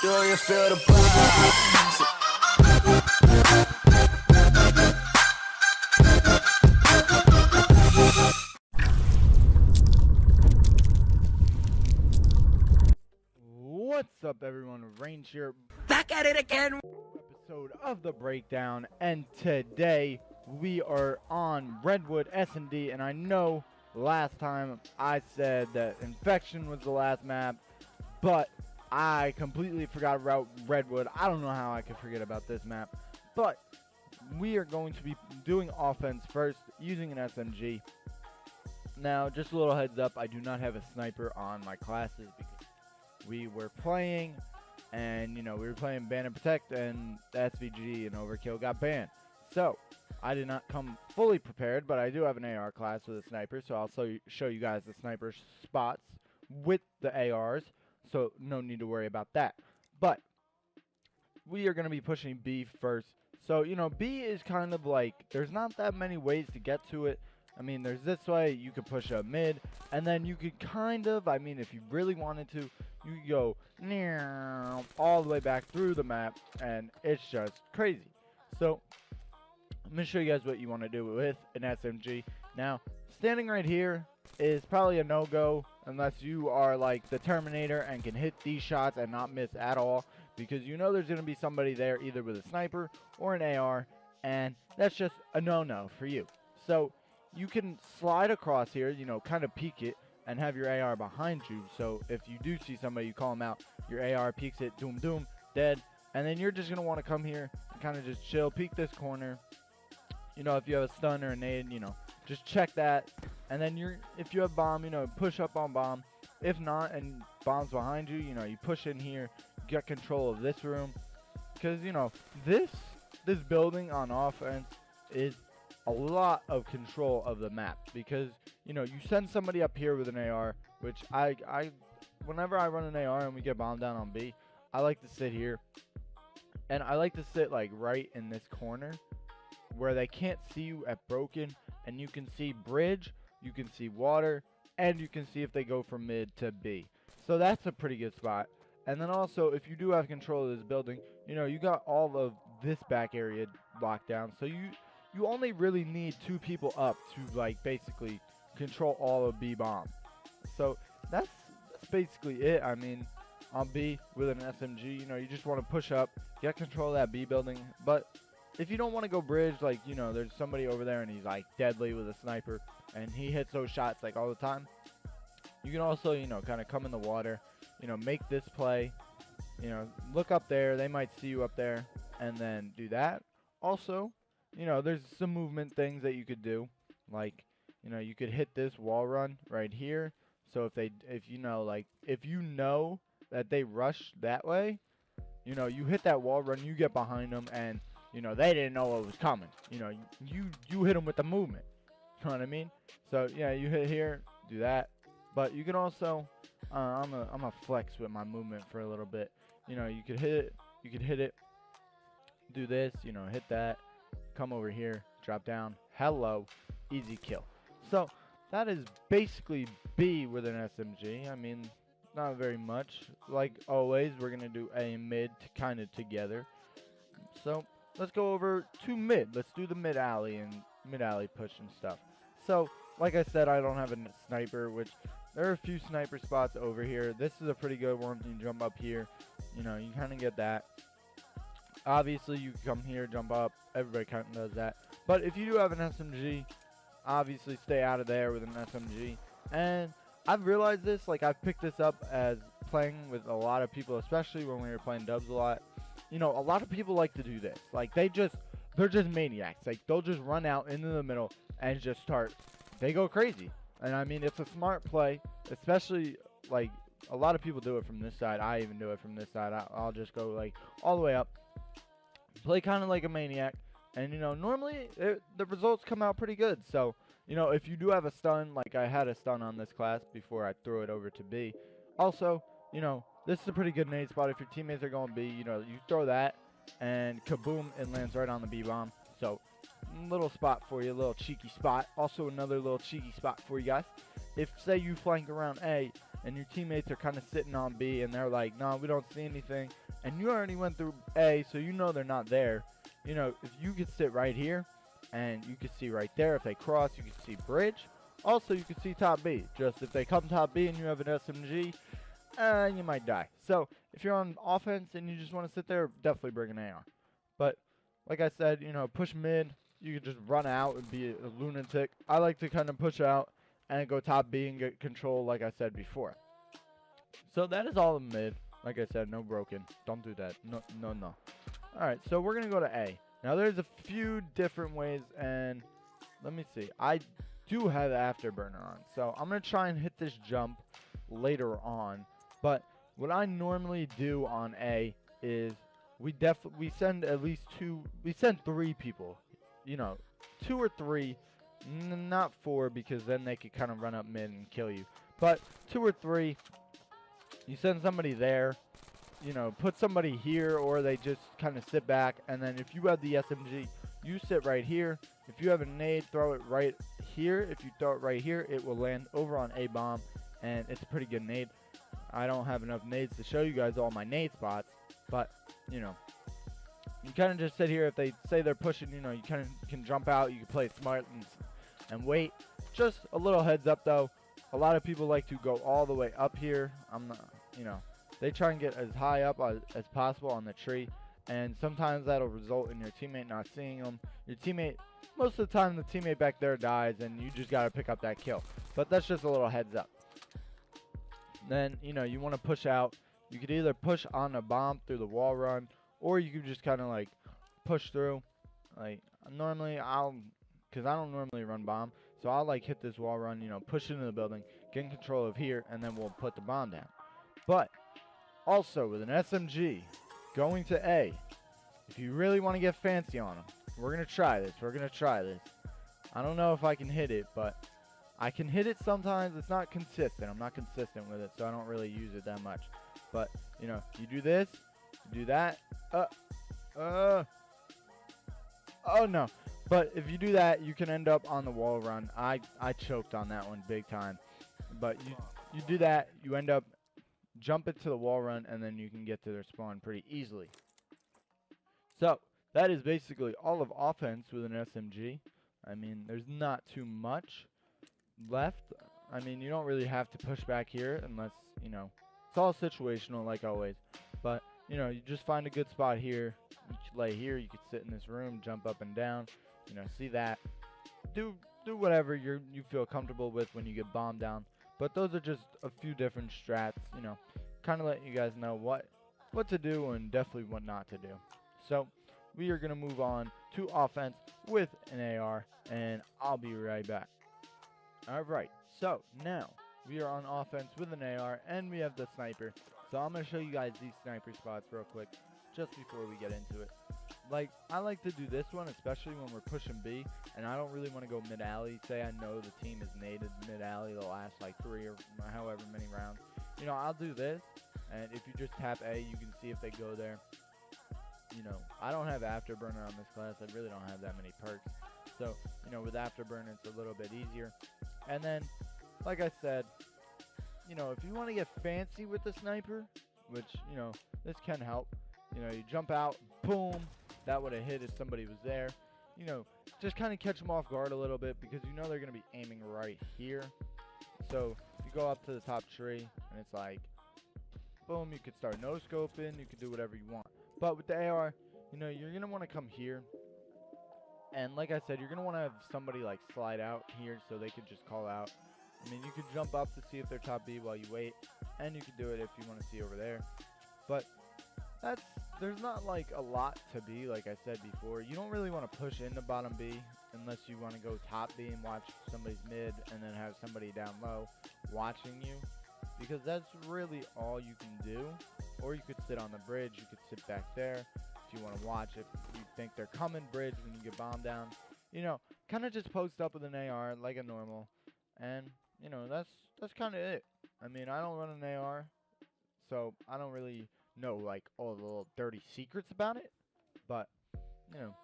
Do you feel the vibes? What's up, everyone? Range here, Back at it again. episode of the Breakdown, and today we are on Redwood SND. And I know last time I said that Infection was the last map, but I completely forgot about Redwood. I don't know how I could forget about this map, but we are going to be doing offense first using an SMG. Now, just a little heads up, I do not have a sniper on my classes because we were playing, and we were playing Ban and Protect, and the SVG and Overkill got banned. So I did not come fully prepared, but I do have an AR class with a sniper, so I'll show you guys the sniper spots with the ARs, so no need to worry about that. But we are going to be pushing B first. So B is kind of like, there's not that many ways to get to it. I mean, there's this way, you could push a mid, and then you could kind of, I mean, if you really wanted to, you could go all the way back through the map, and it's just crazy. So I'm going to show you guys what you want to do with an SMG. Now, standing right here is probably a no-go unless you are like the Terminator and can hit these shots and not miss at all, because there's going to be somebody there either with a sniper or an AR, and that's just a no-no for you. So you can slide across here, kind of peek it, and have your AR behind you. So if you do see somebody, you call them out, your AR peeks it, doom, doom, dead. And then you're just going to want to come here and kind of just chill, peek this corner. If you have a stun or a nade, just check that. And then if you have bomb, push up on bomb. If not, and bomb's behind you, you push in here, get control of this room. Because, this building on offense is a lot of control of the map, because you send somebody up here with an AR, which I whenever I run an AR and we get bombed down on B, I like to sit here, and I like to sit like right in this corner where they can't see you at broken, and you can see bridge, you can see water, and you can see if they go from mid to B. So that's a pretty good spot. And then also, if you do have control of this building, you got all of this back area locked down, so you only really need 2 people up to like basically control all of B bomb. So that's basically it. I mean, on B with an SMG, you just want to push up, get control of that B building. But if you don't want to go bridge, like there's somebody over there and he's like deadly with a sniper and he hits those shots like all the time, you can also kind of come in the water, make this play, look up there, they might see you up there, and then do that. Also, there's some movement things that you could do, like you could hit this wall run right here. So if you know that they rush that way, you hit that wall run, you get behind them, and they didn't know what was coming. You hit them with the movement. You know what I mean? So yeah, you hit here, do that. But you can also I'm a flex with my movement for a little bit. You could hit it, do this, hit that, come over here, drop down, hello, easy kill. So that is basically B with an SMG. I mean, not very much. Like always, we're gonna do A and mid kind of together. So let's go over to mid. Let's do the mid alley and mid alley push and stuff. So like I said, I don't have a sniper, which there are a few sniper spots over here. This is a pretty good one. You can jump up here, you kind of get that. Obviously, you can come here, jump up. Everybody kind of does that. But if you do have an SMG, obviously stay out of there with an SMG. And I've realized this, like I've picked this up as playing with a lot of people, especially when we were playing dubs a lot. A lot of people like to do this. Like they're just maniacs. Like they'll just run out into the middle and just they go crazy. And I mean, it's a smart play, especially like a lot of people do it from this side. I even do it from this side. I'll just go like all the way up. Play kind of like a maniac, and normally the results come out pretty good. So if you do have a stun, like I had a stun on this class before I threw it over to B. Also, this is a pretty good nade spot. If your teammates are going B, you throw that, and kaboom, it lands right on the B bomb. So little spot for you, a little cheeky spot. Also another little cheeky spot for you guys. If say you flank around A and your teammates are kind of sitting on B and they're like, no, we don't see anything, and you already went through A, so you know they're not there. You know, if you could sit right here, and you can see right there, if they cross, you can see bridge. Also, you can see top B. Just if they come top B and you have an SMG, you might die. So, if you're on offense and you just want to sit there, definitely bring an AR. But, like I said, you know, push mid. You can just run out and be a lunatic. I like to kind of push out and go top B and get control, like I said before. So, that is all in mid. Like I said, no broken. Don't do that. No, no, no. Alright, so we're going to go to A. Now, there's a few different ways, and let me see. I do have Afterburner on, so I'm going to try and hit this jump later on. But what I normally do on A is we send at least we send 3 people. You know, 2 or 3, not 4, because then they could kind of run up mid and kill you. But 2 or 3, you send somebody there. You know, put somebody here, or they just kind of sit back, and then if you have the SMG, you sit right here. If you have a nade, throw it right here. If you throw it right here, it will land over on A bomb, and it's a pretty good nade. I don't have enough nades to show you guys all my nade spots, but, you know, you kind of just sit here. If they say they're pushing, you know, you kind of can jump out. You can play it smart and wait. Just a little heads up, though. A lot of people like to go all the way up here. I'm not, you know. They try and get as high up as possible on the tree, and sometimes that'll result in your teammate not seeing them. Your teammate, most of the time, the teammate back there dies, and you just got to pick up that kill. But that's just a little heads up. Then, you know, you want to push out. You could either push on a bomb through the wall run, or you could just kind of, like, push through. Like, normally, because I don't normally run bomb, so I'll, like, hit this wall run, you know, push into the building, get in control of here, and then we'll put the bomb down. But also, with an SMG, going to A, if you really want to get fancy on them, we're going to try this. I don't know if I can hit it, but I can hit it sometimes. It's not consistent. I'm not consistent with it, so I don't really use it that much. But, you know, you do this, you do that. Oh, no. But if you do that, you can end up on the wall run. I choked on that one big time. But you do that, you end up jump it to the wall run, and then you can get to their spawn pretty easily. So, that is basically all of offense with an SMG. I mean, there's not too much left. I mean, you don't really have to push back here unless, you know, it's all situational like always. But, you know, you just find a good spot here. You could lay here, you could sit in this room, jump up and down, you know, see that. Do whatever you feel comfortable with when you get bombed down. But those are just a few different strats, you know, kind of letting you guys know what to do and definitely what not to do. So, we are going to move on to offense with an AR, and I'll be right back. Alright, so now we are on offense with an AR, and we have the sniper. So, I'm going to show you guys these sniper spots real quick, just before we get into it. Like, I like to do this one, especially when we're pushing B, and I don't really want to go mid-alley. Say I know the team is naded mid-alley the last, like, 3 or however many rounds. You know, I'll do this, and if you just tap A, you can see if they go there. You know, I don't have Afterburner on this class. I really don't have that many perks. So, you know, with Afterburner, it's a little bit easier. And then, like I said, you know, if you want to get fancy with the sniper, which, you know, this can help. You know, you jump out, boom. That would have hit if somebody was there. You know, just kind of catch them off guard a little bit because you know they're going to be aiming right here. So, you go up to the top tree, and it's like, boom, you could start no-scoping. You could do whatever you want. But with the AR, you know, you're going to want to come here. And like I said, you're going to want to have somebody, like, slide out here so they could just call out. I mean, you could jump up to see if they're top B while you wait. And you could do it if you want to see over there. But there's not like a lot to B, like I said before. You don't really want to push into bottom B unless you want to go top B and watch somebody's mid and then have somebody down low watching you, because that's really all you can do. Or you could sit on the bridge, you could sit back there if you want to watch. If you think they're coming bridge when you get bombed down, you know, kind of just post up with an AR like a normal, and you know, that's kind of it. I mean, I don't run an AR, so I don't really know like all the little dirty secrets about it, but you know,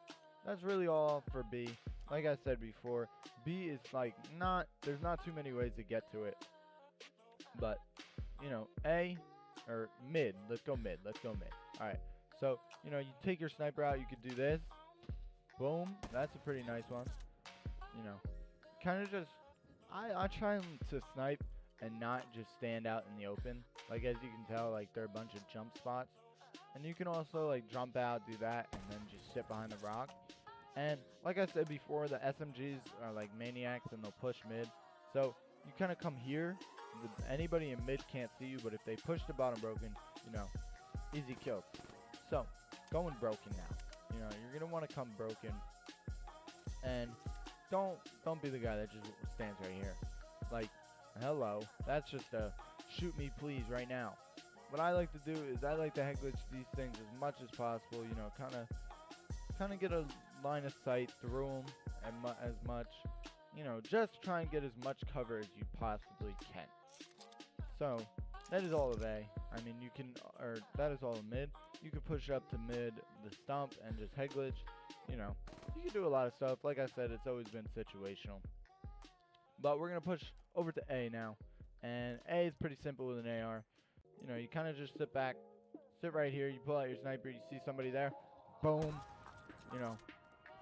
that's really all for B. Like I said before, B is like there's not too many ways to get to it, but you know, A, or mid. Let's go mid. Alright, so, you know, you take your sniper out. You could do this. Boom. That's a pretty nice one. You know, kind of just, I try to snipe and not just stand out in the open. Like, as you can tell, like, there are a bunch of jump spots. And you can also, like, jump out, do that, and then just sit behind the rock. And like I said before, the SMGs are like maniacs and they'll push mid. So you kind of come here. Anybody in mid can't see you, but if they push the bottom broken, you know, easy kill. So going broken now. You know, you're gonna want to come broken, and don't be the guy that just stands right here. Like, hello, that's just a shoot me please right now. What I like to do is I like to head glitch these things as much as possible. You know, kind of get a line of sight through them as much. You know, just try and get as much cover as you possibly can. So that is all of A. I mean, you can, or that is all of mid. You can push up to mid, the stump, and just head glitch. You know, you can do a lot of stuff. Like I said, it's always been situational. But we're gonna push over to A now, and A is pretty simple with an AR. You know, you kind of just sit back, sit right here. You pull out your sniper. You see somebody there, boom. You know.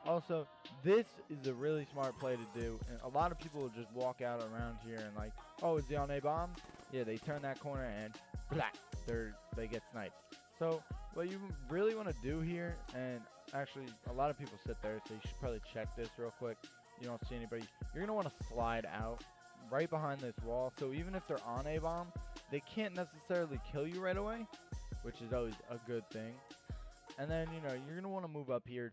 Also, this is a really smart play to do, and a lot of people will just walk out around here and like, oh, is he on A bomb? Yeah, they turn that corner and blah, they get sniped. So what you really want to do here, and actually a lot of people sit there, so you should probably check this real quick. You don't see anybody. You're gonna want to slide out right behind this wall. So even if they're on A bomb, they can't necessarily kill you right away, which is always a good thing. And then, you know, you're gonna want to move up here.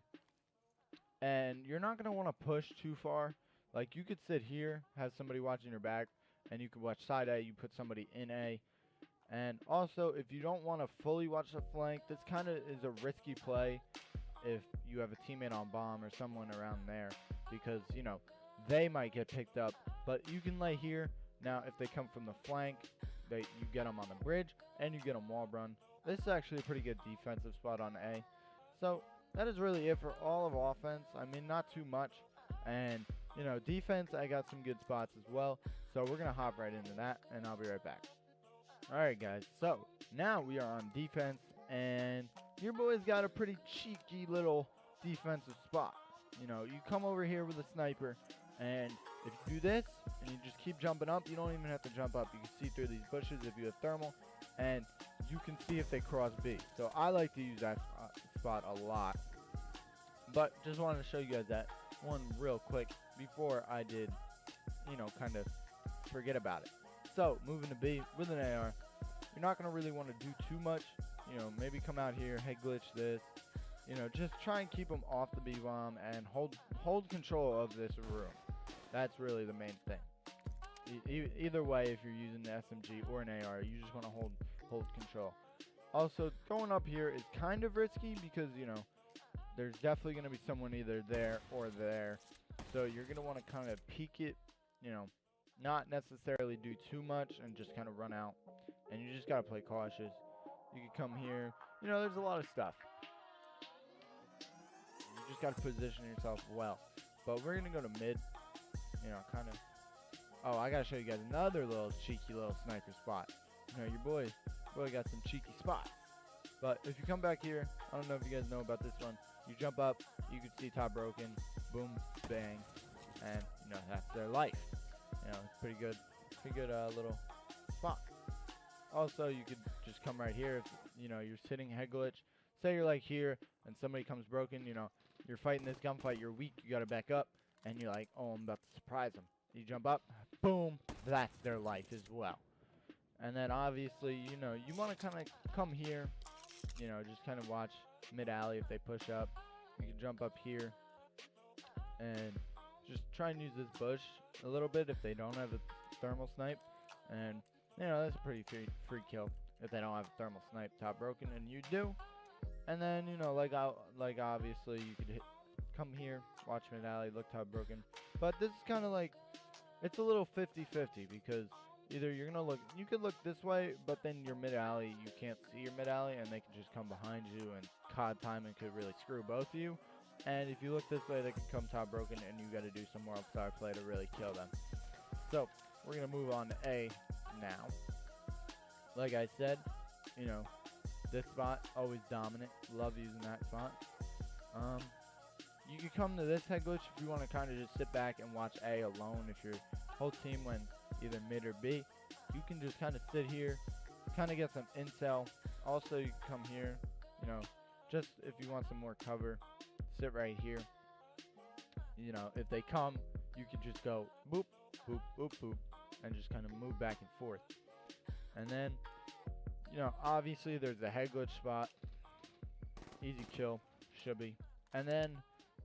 And you're not going to want to push too far. Like, you could sit here, have somebody watching your back, and you can watch side A, you put somebody in A. And also, if you don't want to fully watch the flank, this kind of is a risky play if you have a teammate on bomb or someone around there. Because, you know, they might get picked up. But you can lay here. Now, if they come from the flank, you get them on the bridge, and you get them wall run. This is actually a pretty good defensive spot on A. So that is really it for all of offense. I mean, not too much. And, you know, defense, I got some good spots as well. So we're going to hop right into that, and I'll be right back. Alright, guys. So now we are on defense, and your boy's got a pretty cheeky little defensive spot. You know, you come over here with a sniper, and if you do this, and you just keep jumping up, you don't even have to jump up. You can see through these bushes if you have thermal, and you can see if they cross B. So I like to use that spot a lot. But just wanted to show you guys that one real quick before I did, you know, kind of forget about it. So moving to B with an AR, you're not going to really want to do too much. You know, maybe come out here, head glitch this. You know, just try and keep them off the B bomb and hold control of this room. That's really the main thing. Either way, if you're using the SMG or an AR, you just want to hold control. Also, going up here is kind of risky because, you know, there's definitely going to be someone either there or there. So you're going to want to kind of peek it, you know, not necessarily do too much and just kind of run out. And you just got to play cautious. You can come here. You know, there's a lot of stuff. You just got to position yourself well. But we're going to go to mid. You know, kind of. Oh, I got to show you guys another little cheeky little sniper spot. You know, your boy got some cheeky spots. But if you come back here, I don't know if you guys know about this one. You jump up, you can see top broken, boom, bang, and you know that's their life. You know, it's pretty good little spot. Also, you could just come right here. If, you know, you're sitting head glitch. Say you're like here, and somebody comes broken. You know, you're fighting this gunfight. You're weak. You gotta back up, and you're like, oh, I'm about to surprise them. You jump up, boom, that's their life as well. And then obviously, you know, you want to kind of come here. You know, just kind of watch mid alley if they push up. You can jump up here and just try and use this bush a little bit if they don't have a thermal snipe. And, you know, that's a pretty free kill if they don't have a thermal snipe top broken, and you do. And then, you know, like obviously you could come here, watch mid alley, look top broken. But this is kind of like, it's a little 50-50 because either you're going to look, you could look this way, but then your mid alley, you can't see your mid alley, and they can just come behind you, and COD timing could really screw both of you. And if you look this way, they can come top broken, and you got to do some more upside play to really kill them. So we're going to move on to A now. Like I said, you know, this spot, always dominant. Love using that spot. You can come to this head glitch if you want to kind of just sit back and watch A alone. If your whole team went either mid or B, you can just kind of sit here, kind of get some intel. Also, you can come here, you know, just if you want some more cover, sit right here. You know, if they come, you can just go boop, boop, boop, boop, and just kind of move back and forth. And then, you know, obviously there's the head glitch spot. Easy kill, should be. And then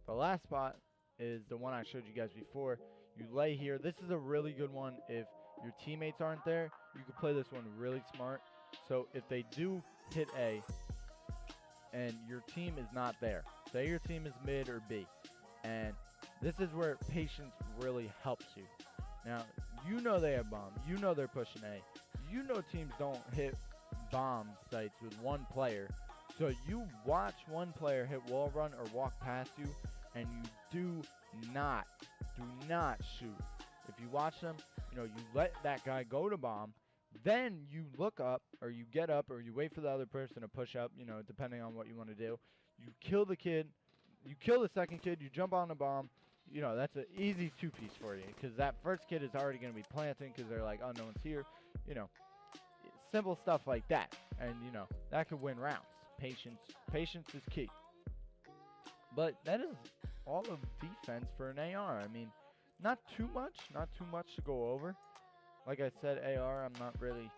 the last spot is the one I showed you guys before. You lay here. This is a really good one if your teammates aren't there. You can play this one really smart. So if they do hit A and your team is not there, say your team is mid or B, and this is where patience really helps you. Now, you know they have bomb. You know they're pushing A. You know teams don't hit bomb sites with one player. So you watch one player hit wall run or walk past you, and you do not shoot. If you watch them, you know, you let that guy go to bomb, then you look up, or you get up, or you wait for the other person to push up, you know, depending on what you want to do. You kill the kid, you kill the second kid, you jump on the bomb. You know, that's an easy two-piece for you, because that first kid is already going to be planting because they're like, oh, no one's here. You know, simple stuff like that. And, you know, that could win rounds. Patience is key. But that is all of defense for an AR. I mean, not too much to go over. Like I said, AR, I'm not really,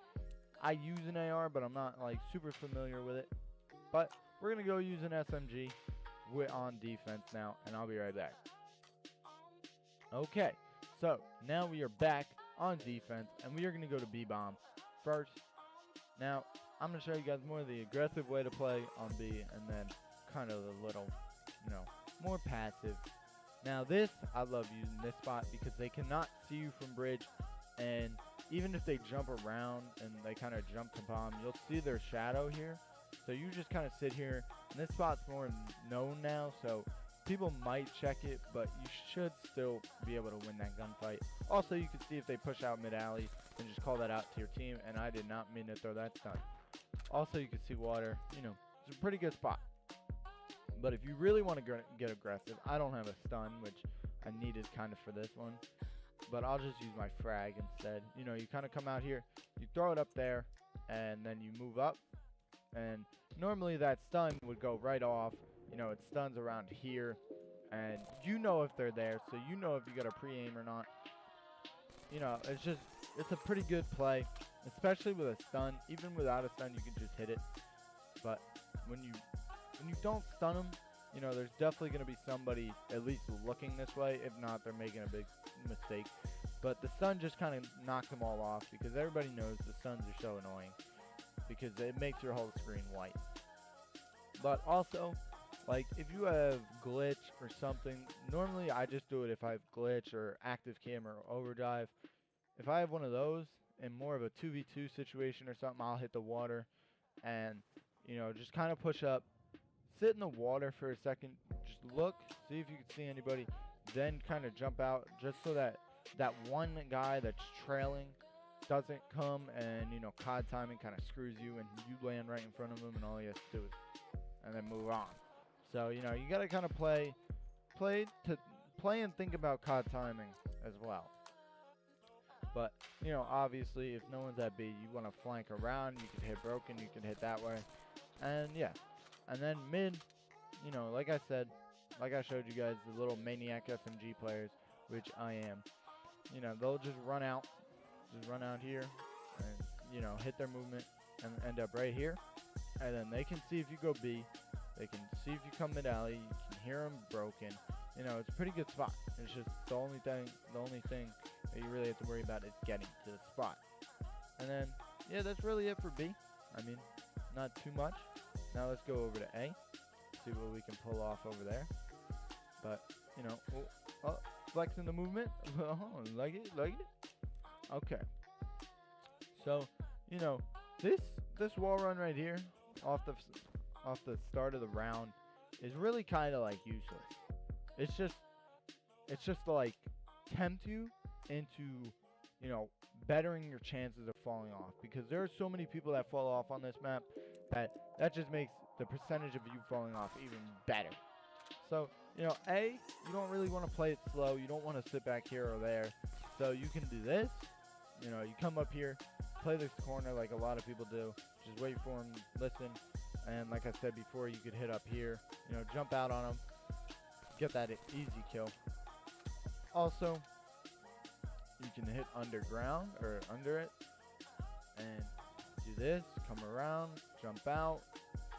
I use an AR, but I'm not like super familiar with it. But we're going to go use an SMG on defense now, and I'll be right back. Okay, so now we are back on defense, and we are going to go to B-bomb first. Now, I'm going to show you guys more of the aggressive way to play on B, and then kind of the little, you know, more passive. Now this, I love using this spot because they cannot see you from bridge, and even if they jump around and they kind of jump to bomb, you'll see their shadow here. So you just kind of sit here, and this spot's more known now, so people might check it, but you should still be able to win that gunfight. Also, you can see if they push out mid-alley and just call that out to your team, and I did not mean to throw that stun. Also, you can see water. You know, it's a pretty good spot. But if you really want to get aggressive, I don't have a stun, which I needed kind of for this one. But I'll just use my frag instead. You know, you kind of come out here, you throw it up there, and then you move up. And normally that stun would go right off. You know, it stuns around here, and you know if they're there, so you know if you got a pre-aim or not. You know, it's a pretty good play, especially with a stun. Even without a stun, you can just hit it. But when you don't stun them, you know, there's definitely going to be somebody at least looking this way. If not, they're making a big mistake. But the stun just kind of knocks them all off, because everybody knows the stuns are so annoying, because it makes your whole screen white. But also, like, if you have glitch or something, normally I just do it if I have glitch or active camera or overdrive. If I have one of those in more of a 2v2 situation or something, I'll hit the water and, you know, just kind of push up, sit in the water for a second, just look, see if you can see anybody, then kind of jump out, just so that that one guy that's trailing doesn't come and, you know, COD timing kind of screws you and you land right in front of him, and all you have to do is and then move on. So, you know, you got to kind of play and think about COD timing as well. But, you know, obviously, if no one's at B, you want to flank around. You can hit broken. You can hit that way. And, yeah. And then mid, you know, like I said, like I showed you guys, the little maniac SMG players, which I am. You know, they'll just run out here and, you know, hit their movement and end up right here. And then they can see if you go B. They can see if you come mid-alley. You can hear them broken. You know, it's a pretty good spot. It's just the only thing that you really have to worry about is getting to the spot. And then, yeah, that's really it for B. I mean, not too much. Now let's go over to A. See what we can pull off over there. But, you know, flexing the movement. Like it? Okay. So, you know, this wall run right here, off the start of the round, is really kind of like useless. It's just to like tempt you into you know, bettering your chances of falling off, because there are so many people that fall off on this map that just makes the percentage of you falling off even better. So, you know, you don't really want to play it slow. You don't want to sit back here or there. So you can do this. You know, you come up here, play this corner like a lot of people do. Just wait for him, listen. And like I said before, you could hit up here. You know, jump out on him. Get that easy kill. Also, you can hit underground or under it. And do this. Come around. Jump out.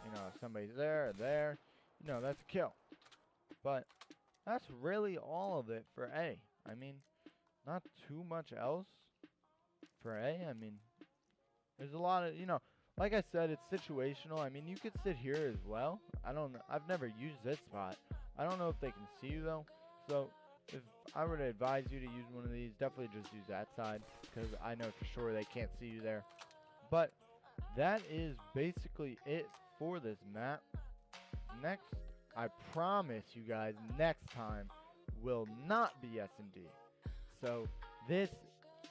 You know, if somebody's there or there. You know, that's a kill. But that's really all of it for A. I mean, not too much else for A. I mean, there's a lot of, you know, like I said, it's situational. I mean, you could sit here as well. I've never used this spot. I don't know if they can see you though. So if I were to advise you to use one of these, definitely just use that side, because I know for sure they can't see you there. But that is basically it for this map. Next, I promise you guys, next time will not be S&D. So this,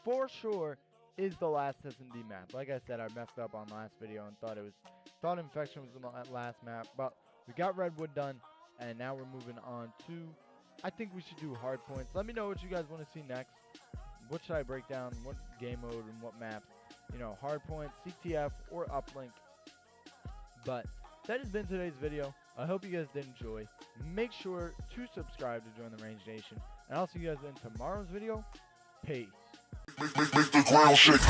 for sure, is the last S&D map. Like I said, I messed up on last video and thought Infection was the last map, but we got Redwood done, and now we're moving on to, I think we should do hard points. Let me know what you guys want to see next. What should I break down? What game mode and what maps? You know, hard points, CTF, or uplink. But that has been today's video. I hope you guys did enjoy. Make sure to subscribe to join the Range Nation. And I'll see you guys in tomorrow's video. Peace. Make the ground shake.